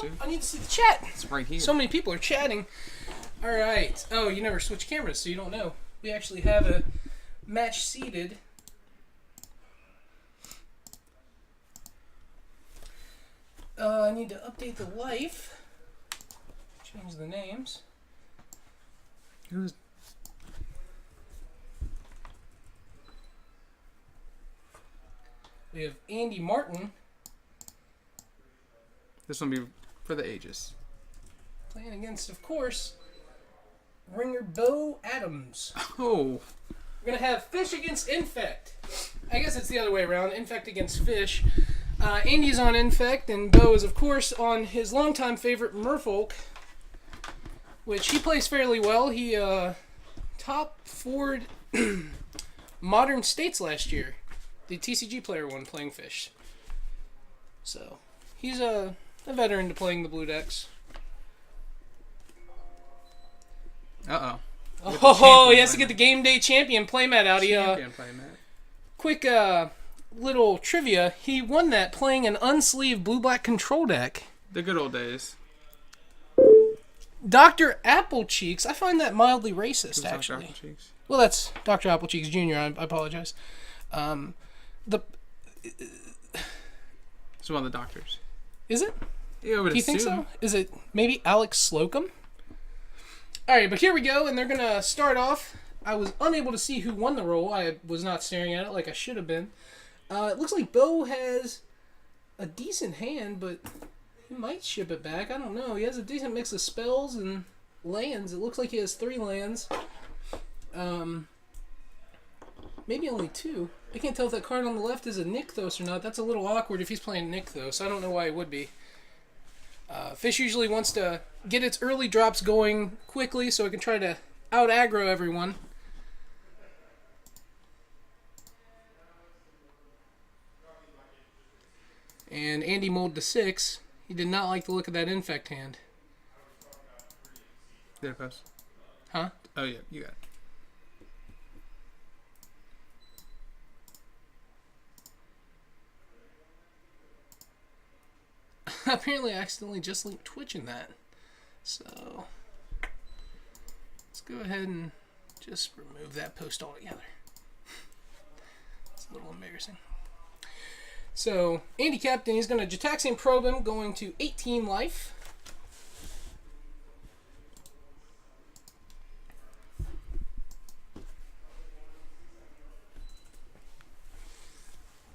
dude. I need to see the chat. It's right here. So many people are chatting. All right. Oh, you never switch cameras, so you don't know. We actually have a match seated. I need to update the life. Change the names. Who's... We have Andy Martin. This one will be for the ages. Playing against, of course, ringer Bo Adams. Oh. We're going to have Fish against Infect. I guess it's the other way around. Infect against Fish. Andy's on Infect, and Bo is, of course, on his longtime favorite Merfolk, which he plays fairly well. He top 4'd Modern States last year. The TCG player won playing Fish. So, he's a veteran to playing the blue decks. Uh-oh. Oh, he has to get the game day champion playmat out. Champion playmat. Quick little trivia. He won that playing an unsleeved blue-black control deck. The good old days. Dr. Applecheeks. I find that mildly racist, actually. Dr. Applecheeks? Well, that's Dr. Applecheeks Jr. I apologize. It's one of the doctors. Is it? Yeah, I would Do you assume. think so? Is it maybe Alex Slocum? Alright, but here we go, and they're going to start off. I was unable to see who won the roll. I was not staring at it like I should have been. It looks like Bo has a decent hand, but he might ship it back. I don't know. He has a decent mix of spells and lands. It looks like he has 3 lands. Maybe only 2. I can't tell if that card on the left is a Nykthos or not. That's a little awkward if he's playing Nykthos. I don't know why it would be. Fish usually wants to get its early drops going quickly so it can try to out-aggro everyone. And Andy mulled to 6. He did not like the look of that Infect hand. Did it post? Huh? Oh, yeah. You got it. Apparently I accidentally just linked Twitch in that. So, let's go ahead and just remove that post altogether. It's a little embarrassing. So, Andy Captain, he's going to Jataxian Probe him, going to 18 life.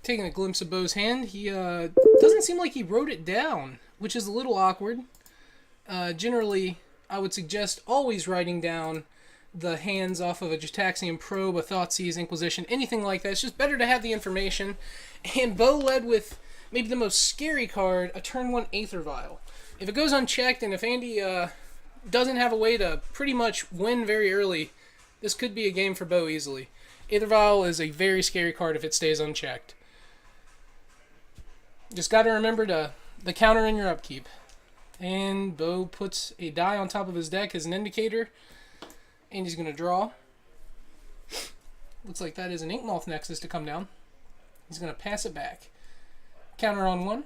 Taking a glimpse of Bo's hand, he doesn't seem like he wrote it down, which is a little awkward. Generally, I would suggest always writing down the hands off of a Jataxian Probe, a Thoughtseize, Inquisition, anything like that. It's just better to have the information. And Bo led with maybe the most scary card, a turn 1 Aether Vial. If it goes unchecked, and if Andy doesn't have a way to pretty much win very early, this could be a game for Bo easily. Aether Vial is a very scary card if it stays unchecked. Just got to remember the counter in your upkeep. And Bo puts a die on top of his deck as an indicator. And he's going to draw. Looks like that is an Inkmoth Nexus to come down. He's going to pass it back. Counter on 1.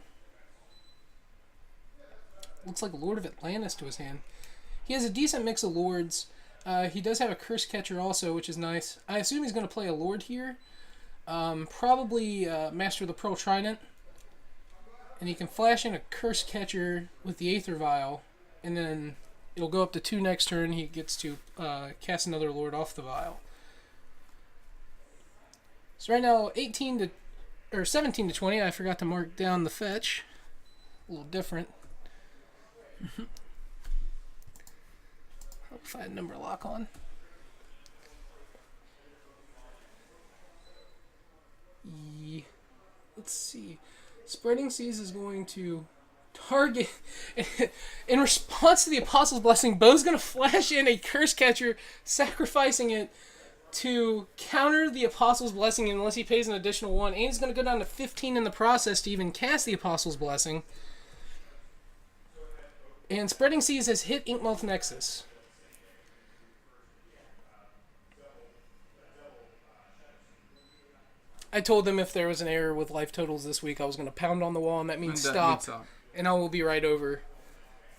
Looks like Lord of Atlantis to his hand. He has a decent mix of Lords. He does have a Curse Catcher also, which is nice. I assume he's going to play a Lord here. Probably Master of the Pearl Trident. And he can flash in a Curse Catcher with the Aether Vial, and then it'll go up to 2 next turn. He gets to cast another Lord off the Vial. So right now, 17 to 20. I forgot to mark down the fetch. A little different. Hope if I had number lock on. Let's see. Spreading Seas is going to target... In response to the Apostle's Blessing, Bo's going to flash in a Curse Catcher, sacrificing it to counter the Apostle's Blessing unless he pays an additional 1. And he's going to go down to 15 in the process to even cast the Apostle's Blessing. And Spreading Seas has hit Inkmoth Nexus. I told them if there was an error with life totals this week, I was going to pound on the wall, and that means stop. And I will be right over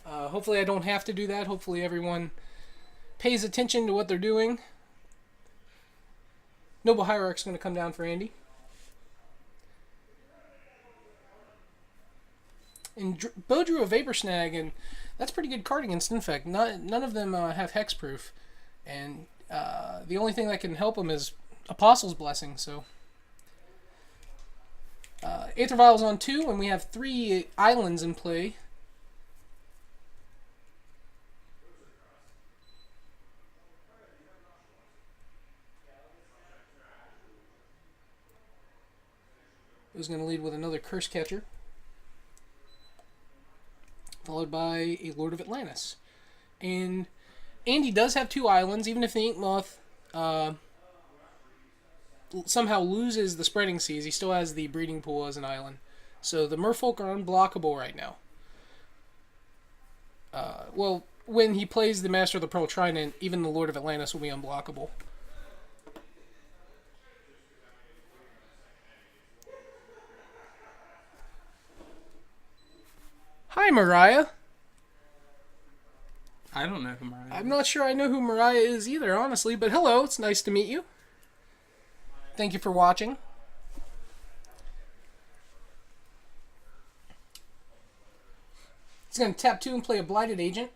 Hopefully I don't have to do that. Hopefully everyone pays attention to what they're doing. Noble Hierarch's going to come down for Andy. And Bo drew a Vapor Snag, and that's a pretty good card against Infect. None of them have hexproof, and the only thing that can help them is Apostle's Blessing. So Aether Vial's on 2, and we have 3 islands in play. Who's going to lead with another Curse Catcher, followed by a Lord of Atlantis. And Andy does have 2 islands, even if the Ink Moth somehow loses the Spreading Seas, he still has the Breeding Pool as an island. So the Merfolk are unblockable right now. Well, when he plays the Master of the Pearl Trident, even the Lord of Atlantis will be unblockable. Hi, Mariah. I don't know who Mariah is. I'm not sure I know who Mariah is either, honestly, but hello, it's nice to meet you. Thank you for watching. He's going to tap 2 and play a Blighted Agent.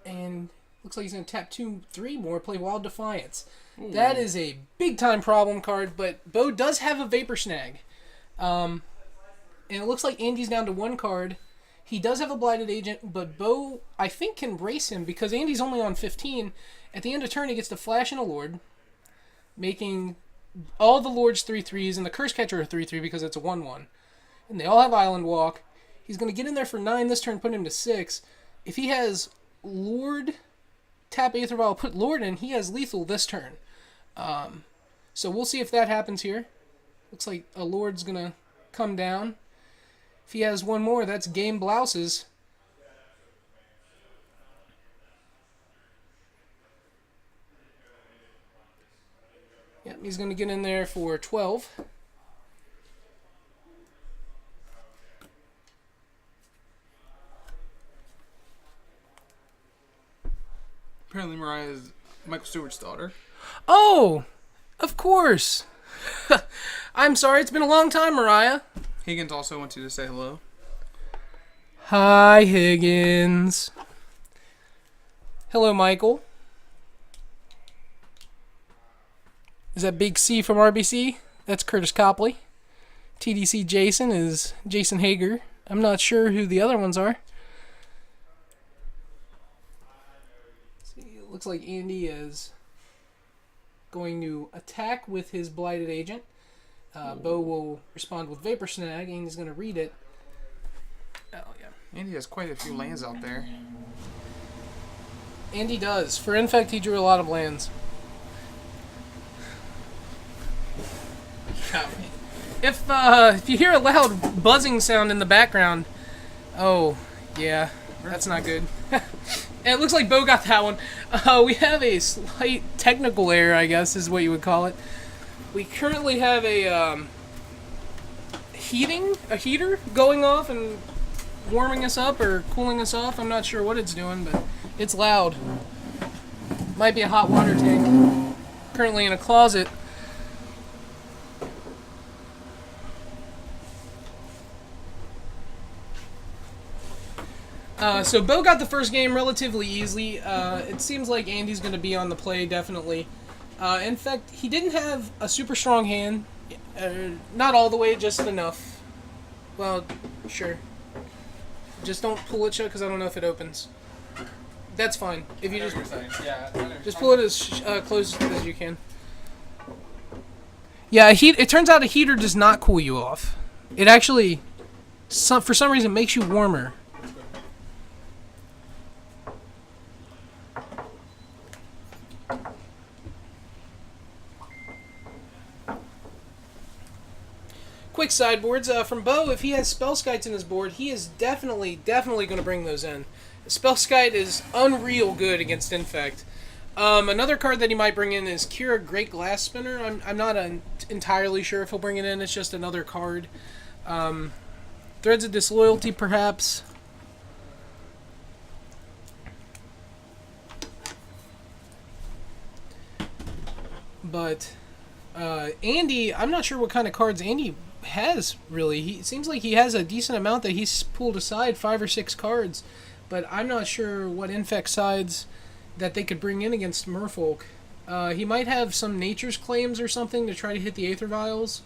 And looks like he's going to tap 3 more, play Wild Defiance. Ooh. That is a big-time problem card, but Bo does have a Vapor Snag. And it looks like Andy's down to 1 card. He does have a Blighted Agent, but Bo, I think, can race him because Andy's only on 15. At the end of turn, he gets to flash in a Lord, making all the Lords 3/3s, and the Curse Catcher a 3/3 because it's a 1/1. And they all have Island Walk. He's going to get in there for 9 this turn, put him to 6. If he has Lord, tap Aether Vial, put Lord in, he has lethal this turn. So we'll see if that happens here. Looks like a Lord's going to come down. If he has 1 more, that's game blouses. Yep, he's going to get in there for 12. Apparently Mariah is Michael Stewart's daughter. Oh, of course. I'm sorry, it's been a long time, Mariah. Higgins also wants you to say hello. Hi, Higgins. Hello, Michael. Is that Big C from RBC? That's Curtis Copley. TDC Jason is Jason Hager. I'm not sure who the other ones are. See, it looks like Andy is going to attack with his Blighted Agent. Bo will respond with Vapor Snag, and he's going to read it. Oh, yeah. Andy has quite a few lands out there. Andy does. For Infect, he drew a lot of lands. If you hear a loud buzzing sound in the background, oh, yeah, that's not good. And it looks like Bo got that one. We have a slight technical error, I guess, is what you would call it. We currently have a heater going off and warming us up or cooling us off. I'm not sure what it's doing, but it's loud. Might be a hot water tank. Currently in a closet. So Bo got the first game relatively easily. It seems like Andy's going to be on the play, definitely. In fact, he didn't have a super strong hand. Not all the way, just enough. Well, sure. Just don't pull it shut because I don't know if it opens. That's fine. If you just pull it as close as you can. Yeah, it turns out a heater does not cool you off. It actually, for some reason, makes you warmer. Quick sideboards from Bo. If he has Spellskites in his board, he is definitely going to bring those in. Spellskite is unreal good against Infect. Another card that he might bring in is Kira Great Glass Spinner. I'm not entirely sure if he'll bring it in. It's just another card. Threads of Disloyalty, perhaps. But Andy, I'm not sure what kind of cards Andy has, really. He it seems like he has a decent amount that he's pulled aside, 5 or 6 cards. But I'm not sure what infect sides that they could bring in against Merfolk. He might have some Nature's Claims or something to try to hit the Aether Vials.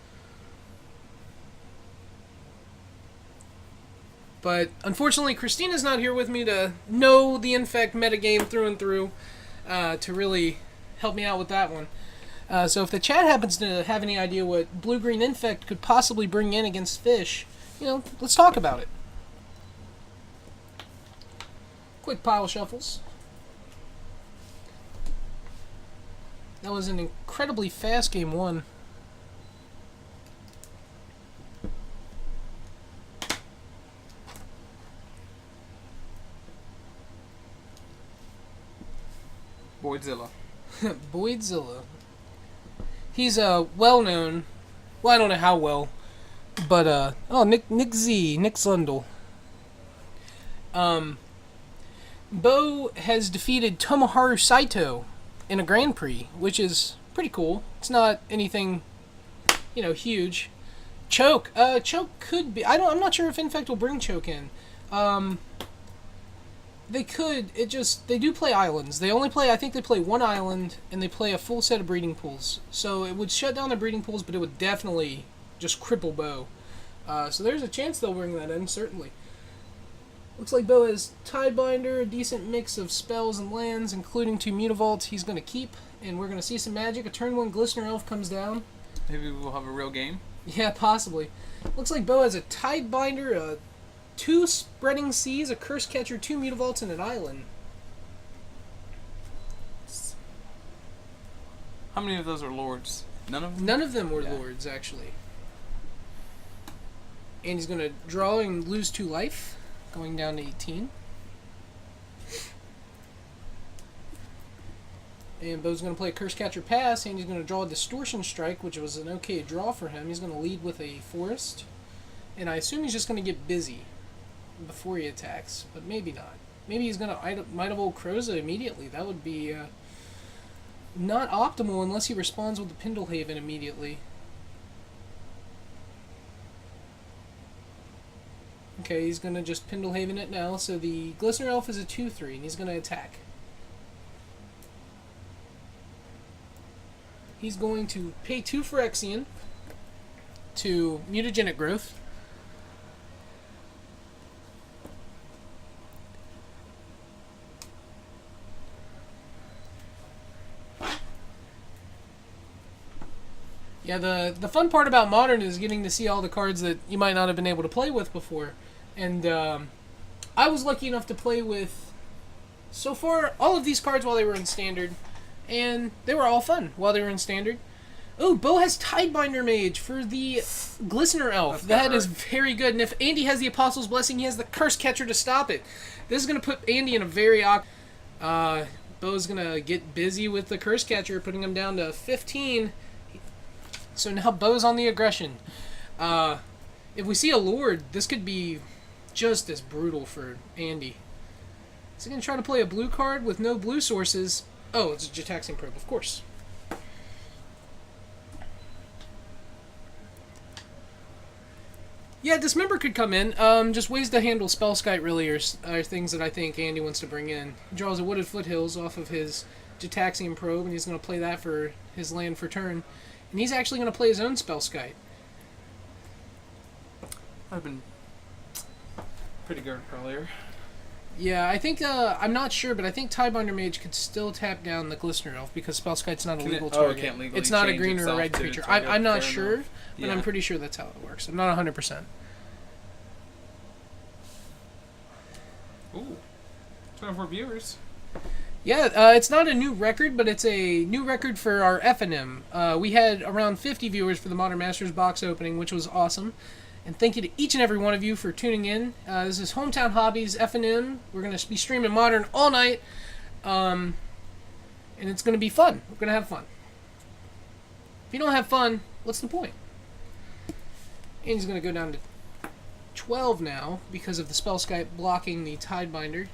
But unfortunately, Christina's not here with me to know the Infect metagame through and through to really help me out with that one. So if the chat happens to have any idea what Blue-Green Infect could possibly bring in against Fish, let's talk about it. Quick pile shuffles. That was an incredibly fast game 1. Boydzilla. Boydzilla. He's well-known. Well, I don't know how well. But, Nick Zundel. Bo has defeated Tomoharu Saito in a Grand Prix, which is pretty cool. It's not anything, huge. Choke. Choke could be... I'm not sure if Infect will bring Choke in. They could. They do play islands. They only play, I think they play 1 island, and they play a full set of breeding pools. So it would shut down the breeding pools, but it would definitely just cripple Bo. So there's a chance they'll bring that in, certainly. Looks like Bo has Tidebinder, a decent mix of spells and lands, including 2 Mutavaults he's going to keep. And we're going to see some magic. A turn 1 Glistener Elf comes down. Maybe we'll have a real game. Yeah, possibly. Looks like Bo has a Tidebinder, 2 Spreading Seas, a Curse Catcher, 2 Mutavaults, and an island. How many of those are lords? None of them? None of them were lords, actually. And he's going to draw and lose 2 life, going down to 18. And Bo's going to play a Curse Catcher Pass, and he's going to draw a Distortion Strike, which was an okay draw for him. He's going to lead with a Forest. And I assume he's just going to get busy before he attacks, but maybe not. Maybe he's going to Might of Old Kroza immediately. That would be not optimal unless he responds with the Pendlehaven immediately. Okay, he's going to just Pendlehaven it now, so the Glistener Elf is a 2/3, and he's going to attack. He's going to pay 2 Phyrexian to Mutagenic Growth. Yeah, the fun part about Modern is getting to see all the cards that you might not have been able to play with before. And I was lucky enough to play with, so far, all of these cards while they were in Standard. And they were all fun while they were in Standard. Oh, Bo has Tidebinder Mage for the Glistener Elf. That is very good. And if Andy has the Apostle's Blessing, he has the Curse Catcher to stop it. This is going to put Andy in a very awkward... Bo's going to get busy with the Curse Catcher, putting him down to 15. So now Bo's on the aggression. If we see a Lord, this could be just as brutal for Andy. Is he going to try to play a blue card with no blue sources? Oh, it's a Jetaxian Probe, of course. Yeah, Dismember could come in. Just ways to handle Spellskite really are things that I think Andy wants to bring in. He draws a Wooded Foothills off of his Jetaxian Probe, and he's going to play that for his land for turn. And he's actually going to play his own Spellskite. I've been pretty good earlier. Yeah, I think, I'm not sure, but I think Tidebinder Mage could still tap down the Glistener Elf because Spellskite's not a legal target. It can't legally it's not a change green or a red itself to creature. target, I'm not fair sure, enough. but Yeah. I'm pretty sure that's how it works. I'm not 100%. Ooh. 24 viewers. Yeah, it's not a new record, but it's a new record for our FNM. We had around 50 viewers for the Modern Masters box opening, which was awesome. And thank you to each and every one of you for tuning in. This is Hometown Hobbies FNM. We're going to be streaming Modern all night. And it's going to be fun. We're going to have fun. If you don't have fun, what's the point? And he's going to go down to 12 now because of the Spellskite blocking the Tidebinder.